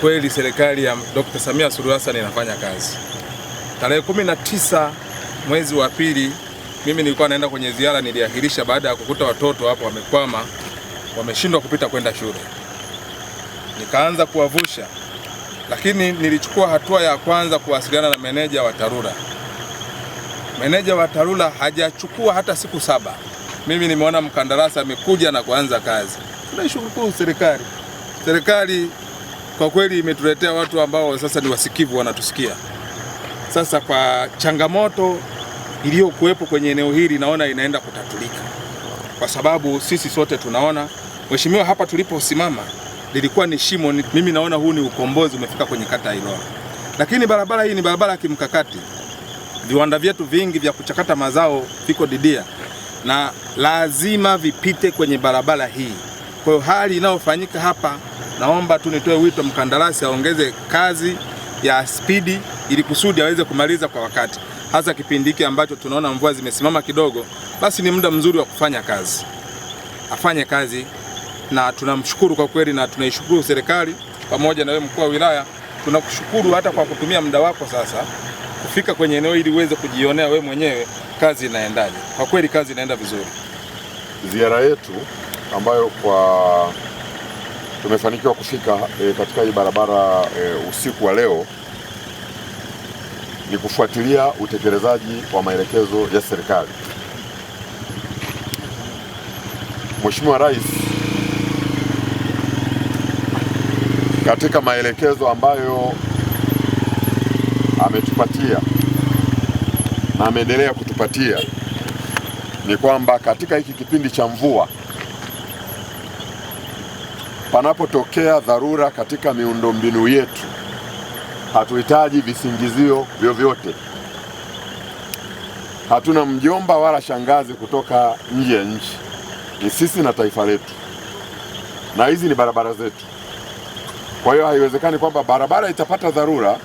kweli serikali ya Dr. Samia Suluhu Hassan inafanya kazi. Tarehe 19 mwezi wa pili mimi nilikuwa naenda kwenye ziara, niliahirisha baada ya kukuta watoto hapo wamekwama, wameshindwa kupita kwenda shule. Nikaanza kuwavusha, lakini nilichukua hatua ya kwanza kuwasiliana na meneja wa TARURA. Meneja wa TARURA hajachukua hata siku 7. Mimi nimeona mkandarasi amekuja na kuanza kazi. Tunaishukuru serikali. Serikali kwa kweli imetuletea watu ambao sasa ni wasikivu, wanatusikia. Sasa kwa changamoto iliyokuwepo kwenye eneo hili naona inaenda kutatulika, kwa sababu sisi sote tunaona, mheshimiwa, hapa tuliposimama lilikuwa ni shimo. Mimi naona huu ni ukombozi umefika kwenye kata ya Ilora, lakini barabara hii ni barabara ya kimkakati. Viwanda vyetu vingi vya kuchakata mazao viko Didia na lazima vipite kwenye barabara hii. Kwa hiyo hali inayofanyika hapa, naomba tu nitoe wito mkandarasi aongeze kazi ya spidi ili kusudi aweze kumaliza kwa wakati, hasa kipindi hiki ambacho tunaona mvua zimesimama kidogo. Basi ni muda mzuri wa kufanya kazi, afanye kazi, na tunamshukuru kwa kweli, na tunaishukuru serikali pamoja na wewe mkuu wa wilaya. Tunakushukuru hata kwa kutumia muda wako sasa kufika kwenye eneo hili uweze kujionea wewe mwenyewe kazi inaendaje. Kwa kweli kazi inaenda vizuri. Ziara yetu ambayo tumefanikiwa kufika katika hii barabara usiku wa leo ni kufuatilia utekelezaji wa maelekezo ya serikali. Mheshimiwa Rais katika maelekezo ambayo ametupatia na ameendelea kutupatia ni kwamba katika hiki kipindi cha mvua, panapotokea dharura katika miundombinu yetu, hatuhitaji visingizio vyovyote. Hatuna mjomba wala shangazi kutoka nje ya nchi. Ni sisi na taifa letu, na hizi ni barabara zetu. Kwa hiyo haiwezekani kwamba barabara itapata dharura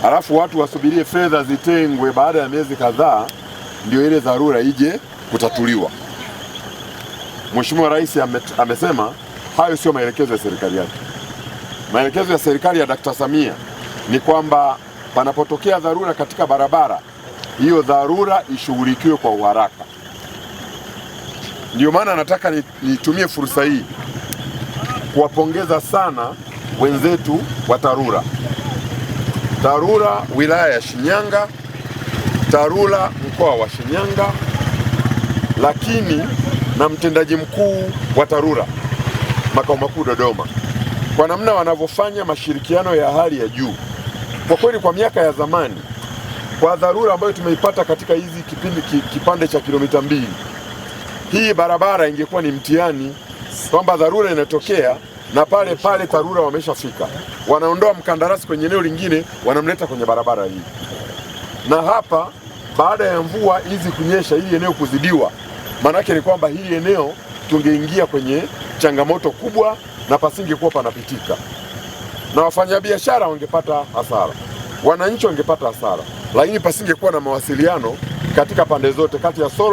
halafu watu wasubirie fedha zitengwe baada ya miezi kadhaa ndio ile dharura ije kutatuliwa. Mheshimiwa Rais amesema hayo sio maelekezo ya serikali yake. Maelekezo ya serikali ya Dr. Samia ni kwamba panapotokea dharura katika barabara, hiyo dharura ishughulikiwe kwa uharaka. Ndio maana nataka nitumie fursa hii kuwapongeza sana wenzetu wa TARURA. TARURA wilaya ya Shinyanga, TARURA mkoa wa Shinyanga, lakini na mtendaji mkuu wa TARURA makao makuu Dodoma, kwa namna wanavyofanya mashirikiano ya hali ya juu. Kwa kweli kwa miaka ya zamani, kwa dharura ambayo tumeipata katika hizi kipande cha kilomita 2, hii barabara ingekuwa ni mtihani, kwamba dharura inatokea na pale pale TARURA wameshafika, wanaondoa mkandarasi kwenye eneo lingine, wanamleta kwenye barabara hii. Na hapa baada ya mvua hizi kunyesha, hili eneo kuzidiwa, maanake ni kwamba hili eneo tungeingia kwenye changamoto kubwa na pasingekuwa panapitika, na wafanyabiashara wangepata hasara, wananchi wangepata hasara, lakini pasingekuwa na mawasiliano katika pande zote kati ya